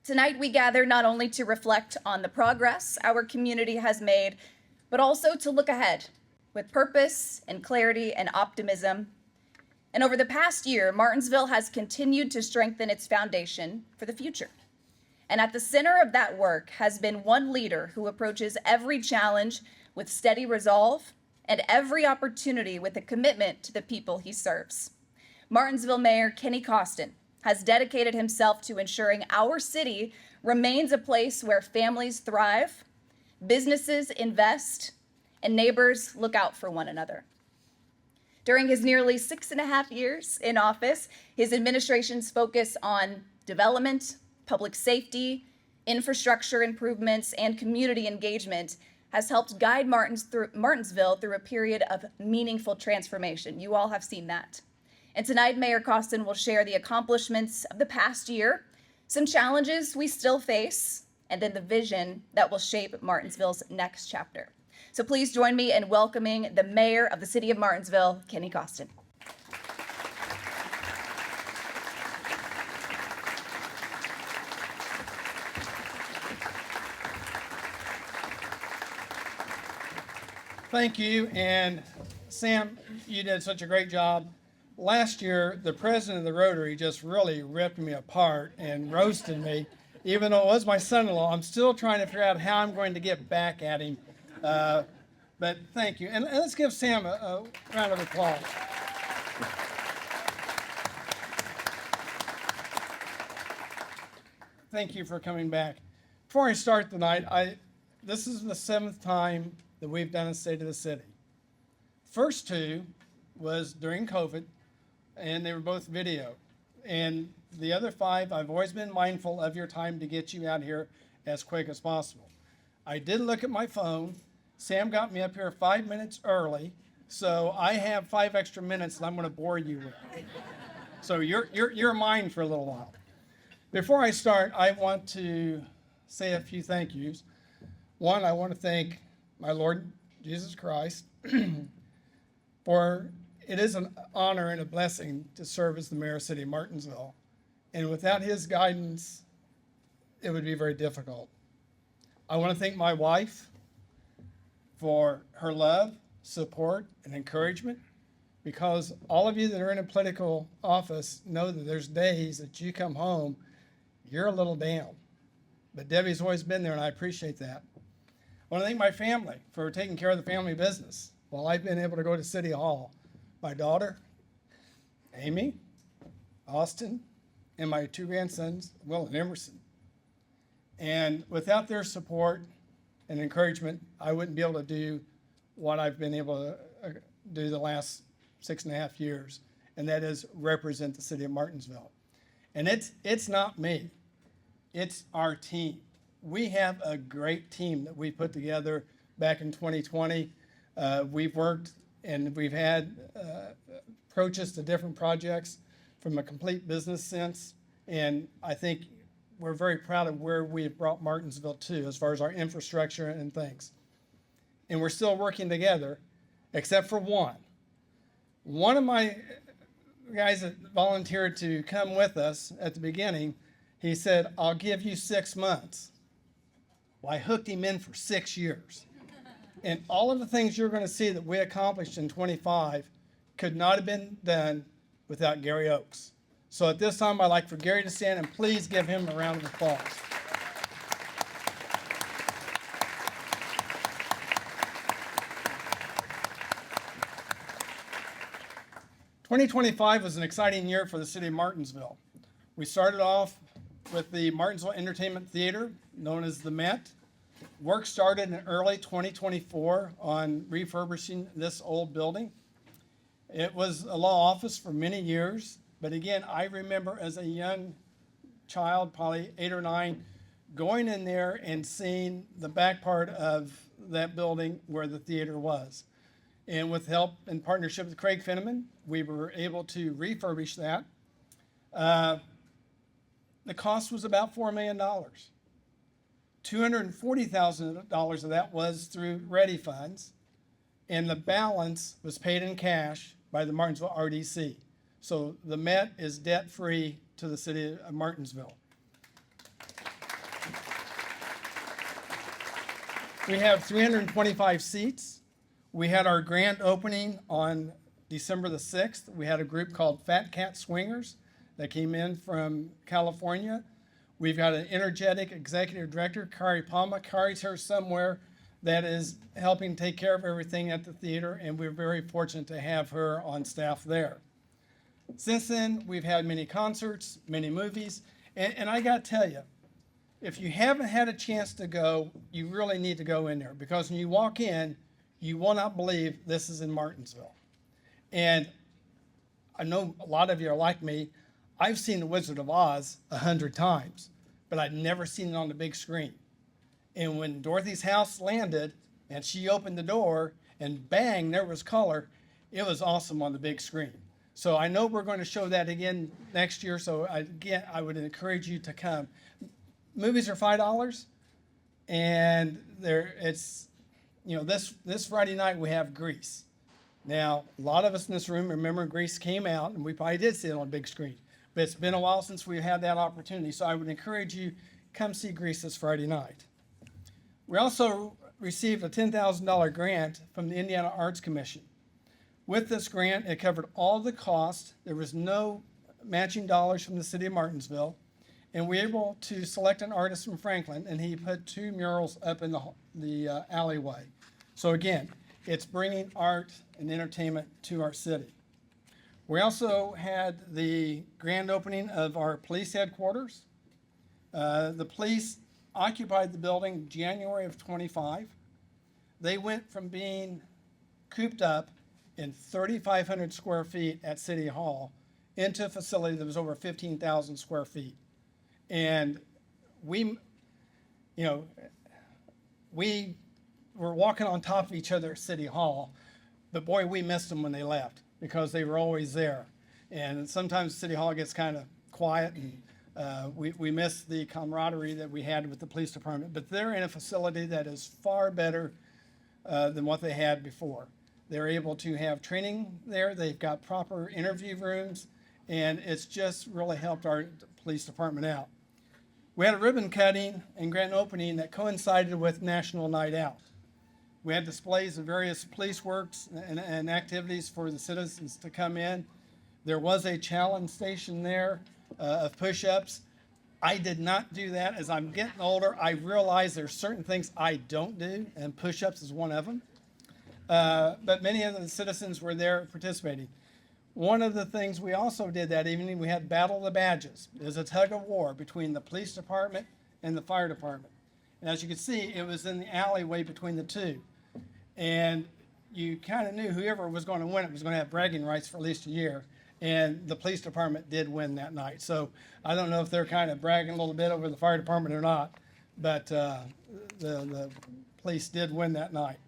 Tonight, we gather not only to reflect on the progress our community has made, but also to look ahead with purpose and clarity and optimism. And over the past year, Martinsville has continued to strengthen its foundation for the future. And at the center of that work has been one leader who approaches every challenge with steady resolve and every opportunity with a commitment to the people he serves. Martinsville Mayor Kenny Costin has dedicated himself to ensuring our city remains a place where families thrive, businesses invest, and neighbors look out for one another. During his nearly 6.5 years in office, his administration's focus on development, public safety, infrastructure improvements, and community engagement has helped guide Martinsville through a period of meaningful transformation. You all have seen that. And tonight, Mayor Costin will share the accomplishments of the past year, some challenges we still face, and then the vision that will shape Martinsville's next chapter. So please join me in welcoming the Mayor of the City of Martinsville, Kenny Costin. Thank you, and Sam, you did such a great job. Last year, the president of the Rotary just really ripped me apart and roasted me. Even though it was my son-in-law, I'm still trying to figure out how I'm going to get back at him. But thank you, and let's give Sam a round of applause. Thank you for coming back. Before I start tonight, this is the 7th time that we've done a State of the City. First 2 was during COVID, and they were both video. And the other 5, I've always been mindful of your time to get you out here as quick as possible. I did look at my phone. Sam got me up here 5 minutes early, so I have 5 extra minutes that I'm going to bore you with. So you're mine for a little while. Before I start, I want to say a few thank yous. One, I want to thank my Lord Jesus Christ, for it is an honor and a blessing to serve as the mayor of the City of Martinsville. And without his guidance, it would be very difficult. I want to thank my wife for her love, support, and encouragement, because all of you that are in a political office know that there's days that you come home, you're a little down. But Debbie's always been there, and I appreciate that. I want to thank my family for taking care of the family business while I've been able to go to City Hall. My daughter, Amy, Austin, and my 2 grandsons, Will and Emerson. And without their support and encouragement, I wouldn't be able to do what I've been able to do the last 6.5 years, and that is represent the City of Martinsville. And it's not me, it's our team. We have a great team that we put together back in 2020. We've worked and we've had approaches to different projects from a complete business sense. And I think we're very proud of where we've brought Martinsville to as far as our infrastructure and things. And we're still working together, except for one. One of my guys that volunteered to come with us at the beginning, he said, "I'll give you 6 months." Well, I hooked him in for 6 years. And all of the things you're going to see that we accomplished in 25 could not have been done without Gary Oakes. So at this time, I'd like for Gary to stand, and please give him a round of applause. "2025 was an exciting year for the City of Martinsville. We started off with the Martinsville Entertainment Theater, known as the Met. Work started in early 2024 on refurbishing this old building. It was a law office for many years, but again, I remember as a young child, probably 8 or 9, going in there and seeing the back part of that building where the theater was. And with help and partnership with Craig Finneman, we were able to refurbish that. The cost was about $4 million. $240,000 of that was through ready funds, and the balance was paid in cash by the Martinsville RDC. So the Met is debt-free to the City of Martinsville. We have 325 seats. We had our grand opening on December the 6th. We had a group called Fat Cat Swingers that came in from California. We've got an energetic executive director, Kari Palma. Kari's here somewhere, that is helping take care of everything at the theater, and we're very fortunate to have her on staff there. Since then, we've had many concerts, many movies, and I gotta tell you, if you haven't had a chance to go, you really need to go in there, because when you walk in, you will not believe this is in Martinsville. And I know a lot of you are like me. I've seen The Wizard of Oz 100 times, but I'd never seen it on the big screen. And when Dorothy's house landed and she opened the door and bang, there was color, it was awesome on the big screen. So I know we're going to show that again next year. So I would encourage you to come. Movies are $5, and this Friday night we have Grease. Now, a lot of us in this room remember Grease came out, and we probably did see it on a big screen. But it's been a while since we had that opportunity, so I would encourage you, come see Grease this Friday night. We also received a $10,000 grant from the Indiana Arts Commission. With this grant, it covered all the costs. There was no matching dollars from the City of Martinsville. And we were able to select an artist from Franklin, and he put 2 murals up in the alleyway. So again, it's bringing art and entertainment to our city. We also had the grand opening of our police headquarters. The police occupied the building January of 25. They went from being cooped up in 3,500 square feet at City Hall into a facility that was over 15,000 square feet. And we were walking on top of each other at City Hall, but boy, we missed them when they left, because they were always there. And sometimes City Hall gets kind of quiet, and we miss the camaraderie that we had with the police department. But they're in a facility that is far better than what they had before. They're able to have training there. They've got proper interview rooms, and it's just really helped our police department out. We had a ribbon cutting and grand opening that coincided with National Night Out. We had displays of various police works and activities for the citizens to come in. There was a challenge station there of push-ups. I did not do that. As I'm getting older, I realize there's certain things I don't do, and push-ups is one of them. But many of the citizens were there participating. One of the things we also did that evening, we had Battle of the Badges. It was a tug of war between the police department and the fire department. And as you can see, it was in the alleyway between the two. And you kind of knew whoever was going to win it was going to have bragging rights for at least a year. And the police department did win that night. So I don't know if they're kind of bragging a little bit over the fire department or not, but the police did win that night.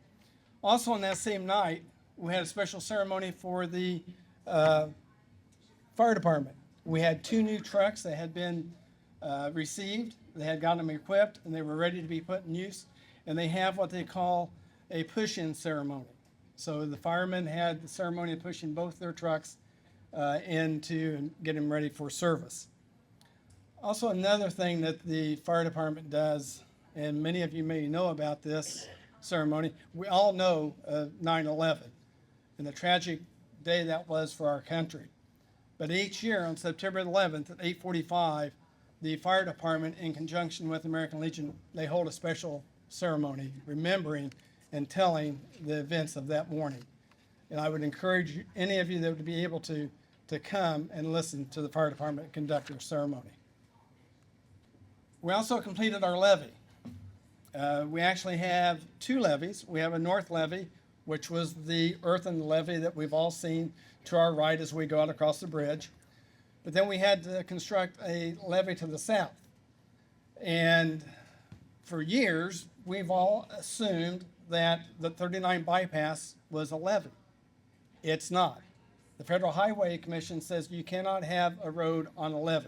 Also on that same night, we had a special ceremony for the fire department. We had 2 new trucks that had been received. They had gotten them equipped, and they were ready to be put in use. And they have what they call a push-in ceremony. So the firemen had the ceremony of pushing both their trucks into and get them ready for service. Also, another thing that the fire department does, and many of you may know about this ceremony, we all know 9/11 and the tragic day that was for our country. But each year on September 11th at 8:45, the fire department, in conjunction with American Legion, they hold a special ceremony remembering and telling the events of that morning. And I would encourage any of you that would be able to come and listen to the fire department conduct their ceremony. We also completed our levee. We actually have 2 levees. We have a north levee, which was the earthen levee that we've all seen to our right as we go out across the bridge. But then we had to construct a levee to the south. And for years, we've all assumed that the 39 bypass was a levee. It's not. The Federal Highway Commission says you cannot have a road on a levee.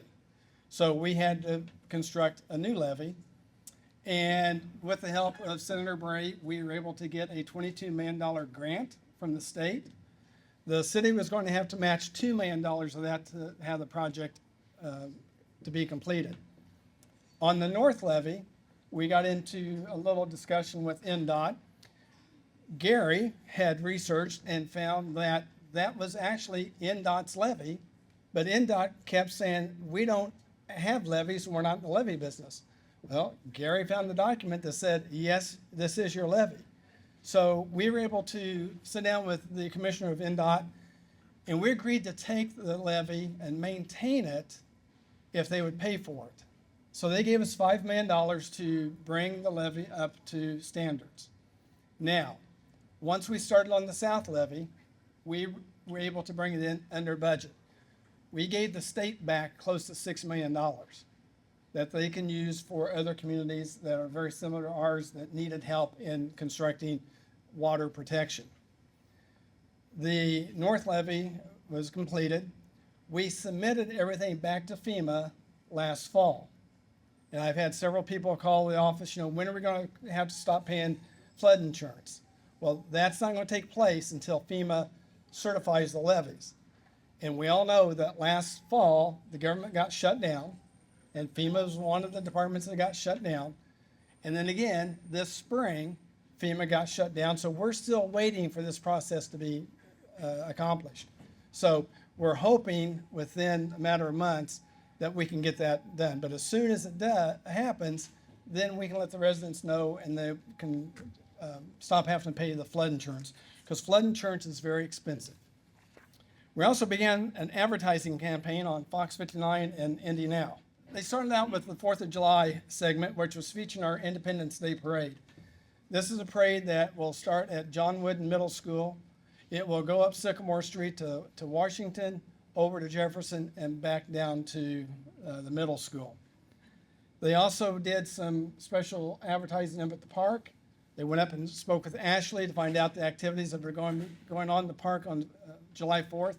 So we had to construct a new levee. And with the help of Senator Bray, we were able to get a $22 million grant from the state. The city was going to have to match $2 million of that to have the project to be completed. On the north levee, we got into a little discussion with NDOT. Gary had researched and found that that was actually NDOT's levy, but NDOT kept saying, we don't have levies and we're not in the levy business. Well, Gary found the document that said, yes, this is your levy. So we were able to sit down with the commissioner of NDOT, and we agreed to take the levy and maintain it if they would pay for it. So they gave us $5 million to bring the levy up to standards. Now, once we started on the south levy, we were able to bring it in under budget. We gave the state back close to $6 million that they can use for other communities that are very similar to ours that needed help in constructing water protection. The north levy was completed. We submitted everything back to FEMA last fall. And I've had several people call the office, when are we going to have to stop paying flood insurance? Well, that's not going to take place until FEMA certifies the levies. And we all know that last fall, the government got shut down, and FEMA was one of the departments that got shut down. And then again, this spring, FEMA got shut down, so we're still waiting for this process to be accomplished. So we're hoping within a matter of months that we can get that done. But as soon as it happens, then we can let the residents know, and they can stop having to pay the flood insurance, because flood insurance is very expensive. We also began an advertising campaign on Fox 59 and Indy Now. They started out with the 4th of July segment, which was featuring our Independence Day Parade. This is a parade that will start at John Wooden Middle School. It will go up Sycamore Street to Washington, over to Jefferson, and back down to the middle school. They also did some special advertising up at the park. They went up and spoke with Ashley to find out the activities that were going on in the park on July 4th.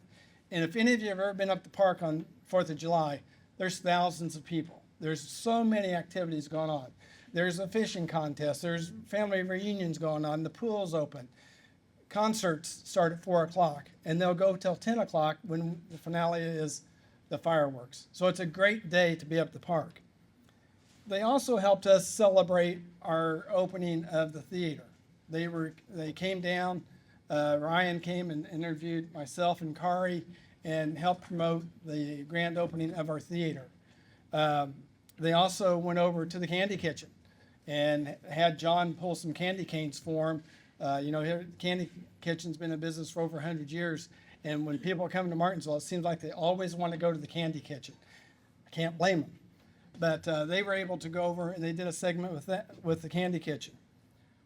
And if any of you have ever been up the park on 4th of July, there's thousands of people. There's so many activities going on. There's a fishing contest. There's family reunions going on. The pool's open. Concerts start at 4 o'clock, and they'll go till 10 o'clock when the finale is the fireworks. So it's a great day to be up the park. They also helped us celebrate our opening of the theater. They came down. Ryan came and interviewed myself and Kari and helped promote the grand opening of our theater. They also went over to the candy kitchen and had John pull some candy canes for him. Here, Candy Kitchen's been in business for over 100 years, and when people come to Martinsville, it seems like they always want to go to the Candy Kitchen. I can't blame them. But they were able to go over, and they did a segment with the Candy Kitchen.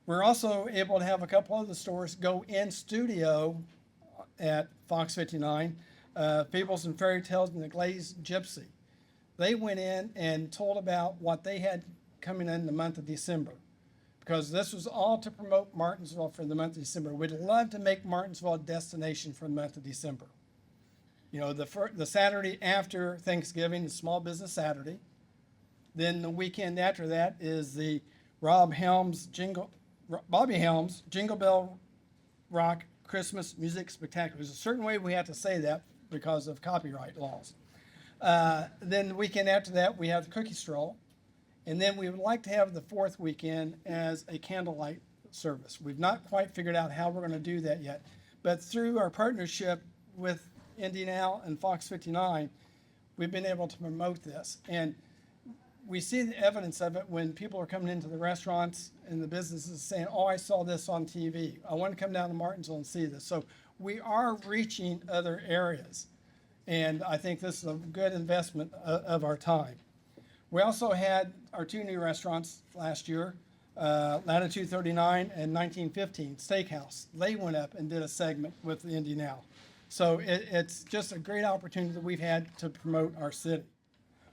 We're also able to have a couple of the stores go in studio at Fox 59, Fables and Fairy Tales and the Glazed Gypsy. They went in and told about what they had coming in the month of December, because this was all to promote Martinsville for the month of December. We'd love to make Martinsville a destination for the month of December. The Saturday after Thanksgiving is Small Business Saturday. Then the weekend after that is the Bobby Helms Jingle Bell Rock Christmas Music Spectacular. There's a certain way we have to say that because of copyright laws. Then the weekend after that, we have the Cookie Stroll. And then we would like to have the fourth weekend as a candlelight service. We've not quite figured out how we're going to do that yet. But through our partnership with Indy Now and Fox 59, we've been able to promote this. And we see the evidence of it when people are coming into the restaurants and the businesses saying, oh, I saw this on TV. I want to come down to Martinsville and see this. So we are reaching other areas. And I think this is a good investment of our time. We also had our two new restaurants last year, Latitude 39 and 1915 Steakhouse. They went up and did a segment with Indy Now. So it's just a great opportunity that we've had to promote our city.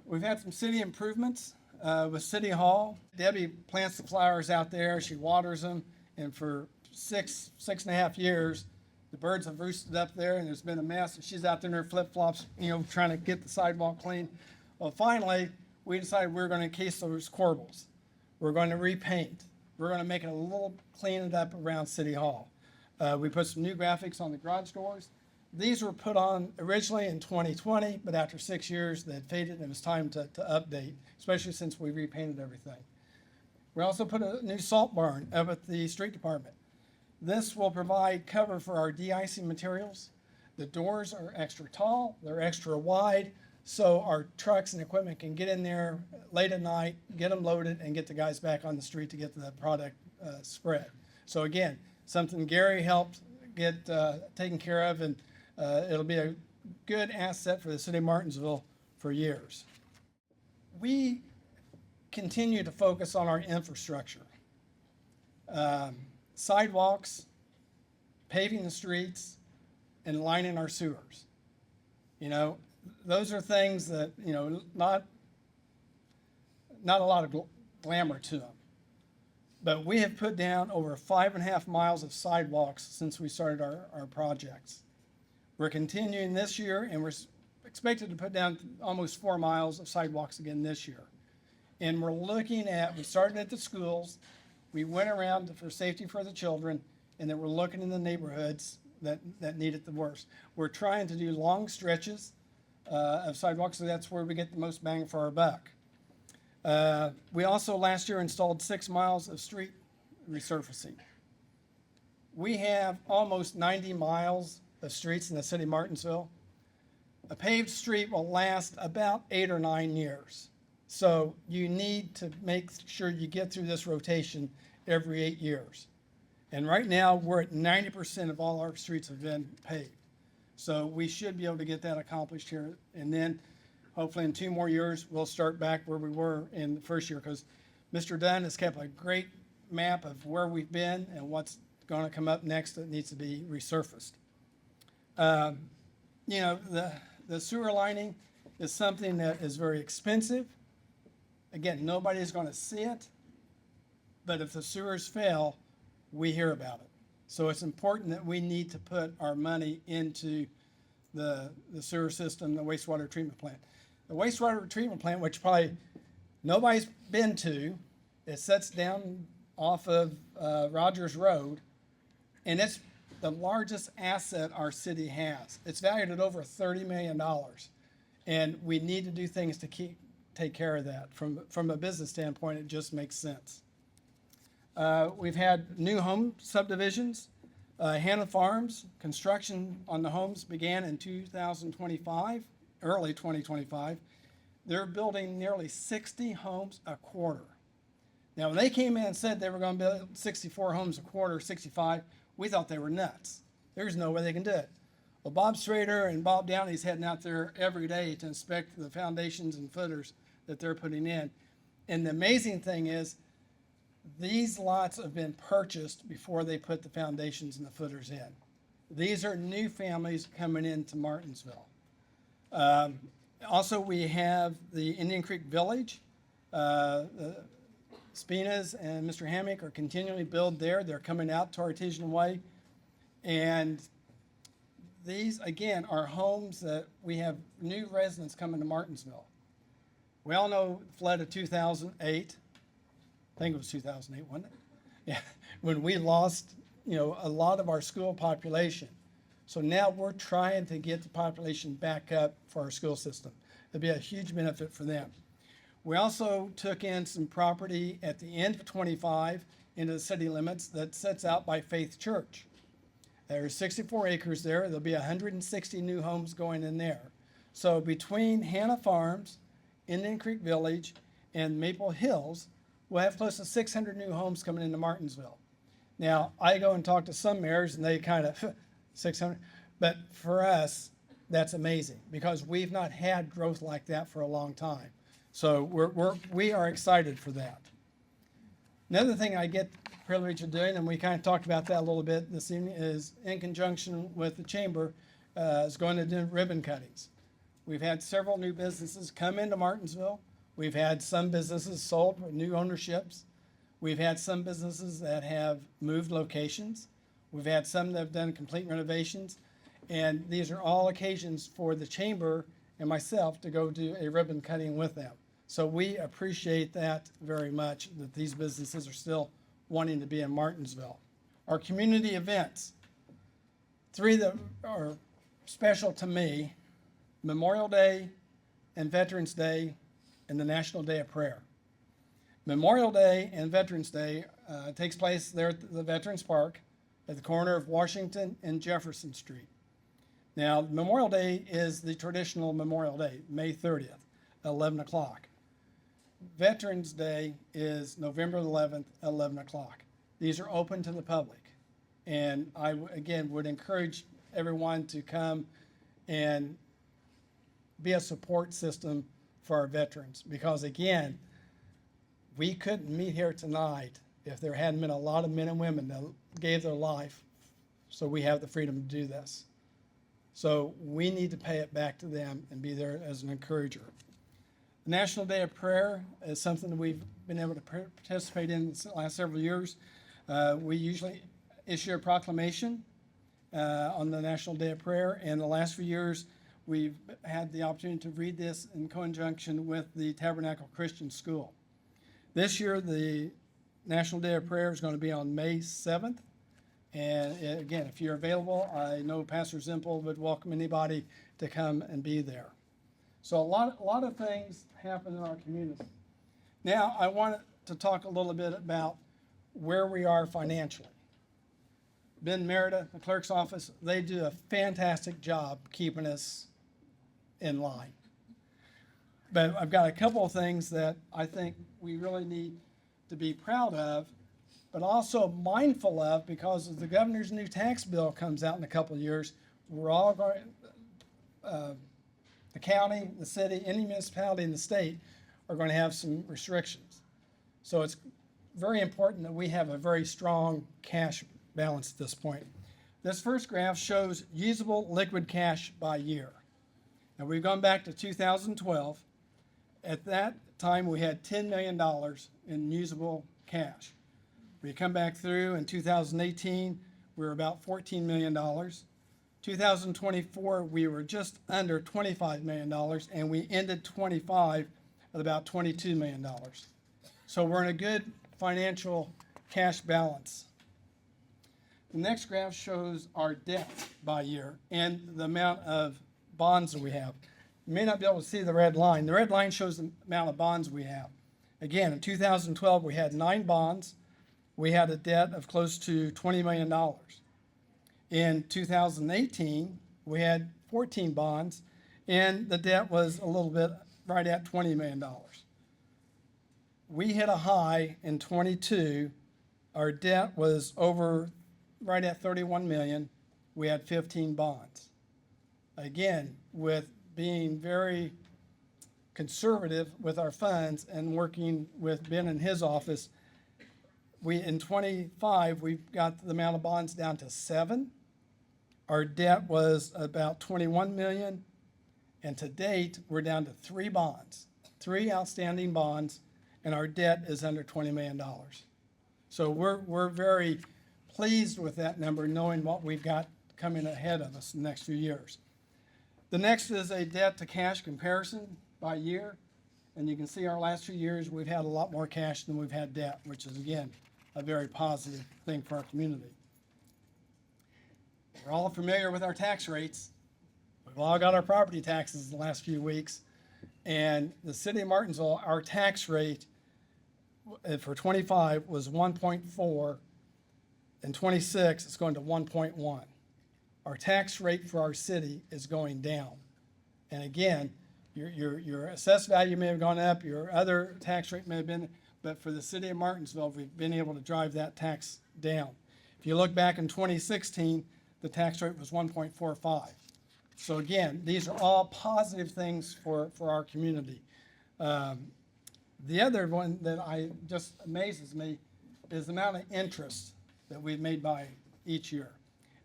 We've had some city improvements with City Hall. Debbie plants the flowers out there. She waters them. And for six and a half years, the birds have roosted up there, and there's been a mess. And she's out there in her flip-flops, trying to get the sidewalk clean. Well, finally, we decided we were going to encase those corbels. We're going to repaint. We're going to make it a little clean it up around City Hall. We put some new graphics on the garage doors. These were put on originally in 2020, but after 6 years, they had faded, and it was time to update, especially since we repainted everything. We also put a new salt barn up at the street department. This will provide cover for our de-icing materials. The doors are extra tall, they're extra wide, so our trucks and equipment can get in there late at night, get them loaded, and get the guys back on the street to get the product spread. So again, something Gary helped get taken care of, and it'll be a good asset for the city of Martinsville for years. We continue to focus on our infrastructure. Sidewalks, paving the streets, and lining our sewers. You know, those are things that, you know, not a lot of glamour to them. But we have put down over 5.5 miles of sidewalks since we started our projects. We're continuing this year, and we're expected to put down almost 4 miles of sidewalks again this year. And we're looking at, we started at the schools, we went around for safety for the children, and then we're looking in the neighborhoods that need it the worst. We're trying to do long stretches of sidewalks, so that's where we get the most bang for our buck. We also last year installed 6 miles of street resurfacing. We have almost 90 miles of streets in the city of Martinsville. A paved street will last about 8 or 9 years. So you need to make sure you get through this rotation every 8 years. And right now, we're at 90% of all our streets have been paved. So we should be able to get that accomplished here. And then hopefully in 2 more years, we'll start back where we were in the first year, because Mr. Dunn has kept a great map of where we've been and what's going to come up next that needs to be resurfaced. You know, the sewer lining is something that is very expensive. Again, nobody's going to see it, but if the sewers fail, we hear about it. So it's important that we need to put our money into the sewer system, the wastewater treatment plant. The wastewater treatment plant, which probably nobody's been to, it sits down off of Rogers Road, and it's the largest asset our city has. It's valued at over $30 million, and we need to do things to take care of that. From a business standpoint, it just makes sense. We've had new home subdivisions. Hannah Farms, construction on the homes began in 2025, early 2025. They're building nearly 60 homes a quarter. Now, when they came in and said they were going to build 64 homes a quarter, 65, we thought they were nuts. There's no way they can do it. Well, Bob Strader and Bob Downey's heading out there every day to inspect the foundations and footers that they're putting in. And the amazing thing is, these lots have been purchased before they put the foundations and the footers in. These are new families coming into Martinsville. Also, we have the Indian Creek Village. Spinas and Mr. Hammock are continually build there. They're coming out to Artesian Way. And these, again, are homes that we have new residents coming to Martinsville. We all know the flood of 2008. I think it was 2008, wasn't it? Yeah, when we lost, you know, a lot of our school population. So now we're trying to get the population back up for our school system. It'll be a huge benefit for them. We also took in some property at the end of 25 into the city limits that sets out by Faith Church. There are 64 acres there. There'll be 160 new homes going in there. So between Hannah Farms, Indian Creek Village, and Maple Hills, we'll have close to 600 new homes coming into Martinsville. Now, I go and talk to some mayors, and they kind of, 600. But for us, that's amazing, because we've not had growth like that for a long time. So we are excited for that. Another thing I get the privilege of doing, and we kind of talked about that a little bit this evening, is in conjunction with the chamber, is going to do ribbon cuttings. We've had several new businesses come into Martinsville. We've had some businesses sold with new ownerships. We've had some businesses that have moved locations. We've had some that have done complete renovations. And these are all occasions for the chamber and myself to go do a ribbon cutting with them. So we appreciate that very much, that these businesses are still wanting to be in Martinsville. Our community events, 3 that are special to me: Memorial Day and Veterans Day and the National Day of Prayer. Memorial Day and Veterans Day takes place there at the Veterans Park at the corner of Washington and Jefferson Street. Now, Memorial Day is the traditional Memorial Day, May 30th, 11 o'clock. Veterans Day is November 11th, 11 o'clock. These are open to the public. And I, again, would encourage everyone to come and be a support system for our veterans. Because, again, we couldn't meet here tonight if there hadn't been a lot of men and women that gave their life so we have the freedom to do this. So we need to pay it back to them and be there as an encourager. The National Day of Prayer is something that we've been able to participate in the last several years. We usually issue a proclamation on the National Day of Prayer, and the last few years we've had the opportunity to read this in conjunction with the Tabernacle Christian School. This year, the National Day of Prayer is going to be on May 7th. And again, if you're available, I know Pastor Zimpel would welcome anybody to come and be there. So a lot of things happen in our community. Now, I want to talk a little bit about where we are financially. Ben Merida, the clerk's office, they do a fantastic job keeping us in line. But I've got a couple of things that I think we really need to be proud of, but also mindful of, because as the governor's new tax bill comes out in a couple of years, we're all going, the county, the city, any municipality in the state are going to have some restrictions. So it's very important that we have a very strong cash balance at this point. This first graph shows usable liquid cash by year. Now we've gone back to 2012. At that time, we had $10 million in usable cash. We come back through in 2018, we were about $14 million. 2024, we were just under $25 million, and we ended 25 at about $22 million. So we're in a good financial cash balance. The next graph shows our debt by year and the amount of bonds that we have. You may not be able to see the red line. The red line shows the amount of bonds we have. Again, in 2012, we had 9 bonds. We had a debt of close to $20 million. In 2018, we had 14 bonds, and the debt was a little bit right at $20 million. We hit a high in 22. Our debt was over right at 31 million. We had 15 bonds. Again, with being very conservative with our funds and working with Ben and his office, in 25, we've got the amount of bonds down to 7. Our debt was about 21 million, and to date, we're down to 3 bonds, 3 outstanding bonds, and our debt is under $20 million. So we're very pleased with that number, knowing what we've got coming ahead of us in the next few years. The next is a debt to cash comparison by year, and you can see our last few years, we've had a lot more cash than we've had debt, which is, again, a very positive thing for our community. We're all familiar with our tax rates. We've all got our property taxes the last few weeks. And the City of Martinsville, our tax rate for 25 was 1.4. In 26, it's going to 1.1. Our tax rate for our city is going down. And again, your assessed value may have gone up, your other tax rate may have been, but for the City of Martinsville, we've been able to drive that tax down. If you look back in 2016, the tax rate was 1.45. So again, these are all positive things for our community. The other one that just amazes me is the amount of interest that we've made by each year.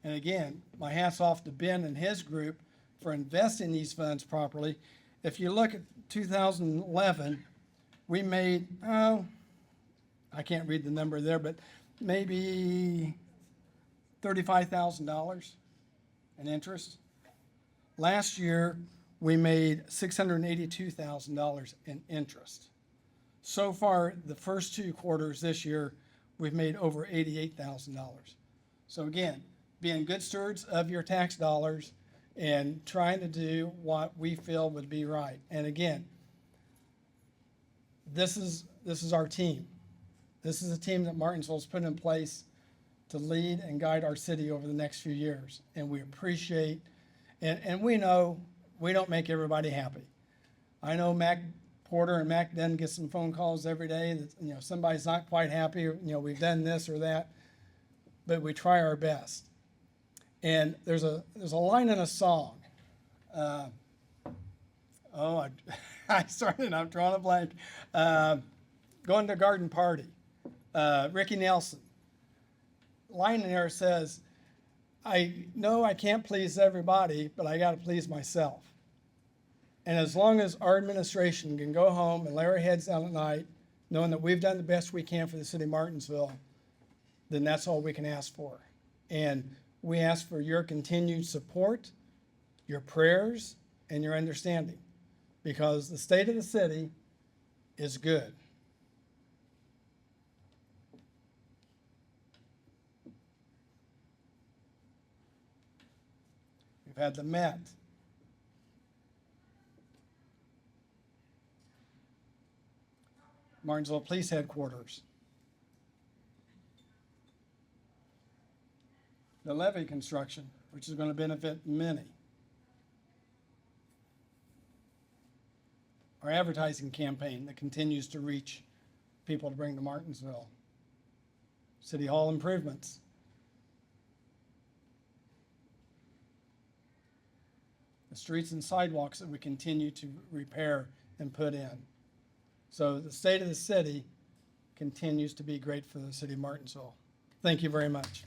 And again, my hat's off to Ben and his group for investing these funds properly. If you look at 2011, we made, I can't read the number there, but maybe $35,000 in interest. Last year, we made $682,000 in interest. So far, the first 2 quarters this year, we've made over $88,000. So again, being good stewards of your tax dollars and trying to do what we feel would be right. And again, this is this is our team. This is a team that Martinsville's put in place to lead and guide our city over the next few years. And we appreciate, and we know we don't make everybody happy. I know Mac Porter and Mac Den get some phone calls every day that, somebody's not quite happy, we've done this or that, but we try our best. And there's a line in a song. I started, I'm drawing a blank. Going to a garden party. Ricky Nelson. Line in there says, I know I can't please everybody, but I got to please myself. And as long as our administration can go home and lay our heads down at night, knowing that we've done the best we can for the city of Martinsville, then that's all we can ask for. And we ask for your continued support, your prayers, and your understanding, because the state of the city is good. We've had the Met. Martinsville Police Headquarters. The levee construction, which is going to benefit many. Our advertising campaign that continues to reach people to bring to Martinsville. City Hall improvements. The streets and sidewalks that we continue to repair and put in. So the state of the city continues to be great for the city of Martinsville. Thank you very much.